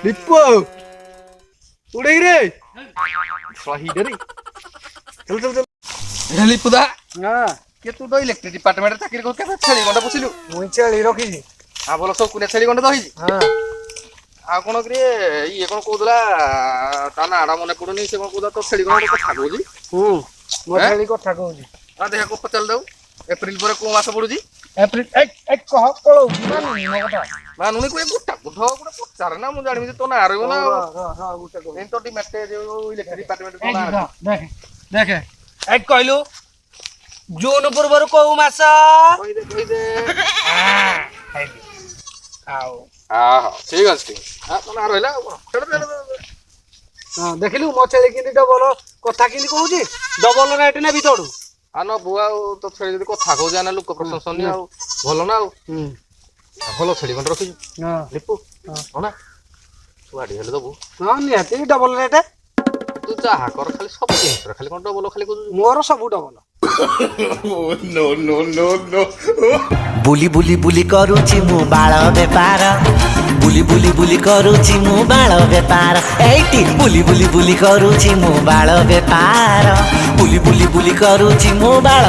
Lipo. Udah रे. Swahi dari. चल. लिपुदा हां के तू तो इलेक्ट्रिक डिपार्टमेंट चाकरी को केते छेली गंडा बसिलु मुई चली रखी आ बोल सब कुने छेली गंडा दही हां आ कोन करे ये कोन कोदला ता नाडा मने पडुनी से कोन कोदा तो छेली गंडा कथा कहूजी मो छेली कथा कहूजी आ देखा को पचल दउ एप्रिल पर को मास पडुजी एप्रिल एक कह पळौ मानुनी मो कथा मानुनी को गुटा गुठा गुटा पचार ना मु जानि तो ना आरो ना हां गुटा को एन तो डिमेटे जो इलेक्ट्रिक डिपार्टमेंट को ना देख एक कहलु जून पूर्व को मास कहि दे आओ हां ठीक अछि हां तो ना रहला हां देखिलु मो छेली किनी डबल कथा किनी कहूजी डबल रेट ने बितडू आनो बुआ तो छेली जदी कथा कहू जाना लोक प्रशंसनी आ भलो ना भलो छेली गंडा रखी हां लिपु हो ना सुआडी हेले दबु हां निहाती डबल रेट तू चाहा कर खाली सब जिनिस खाली कोन डबल खाली को मोर सब डबल नो बुली बुली बुली करूची मु बाळ बेपार बुली बुली बुली करूची मु बाळ बेपार एटी बुली बुली बुली करूची मु बाळ बेपार बुली बुली बुली करूची मु बाळ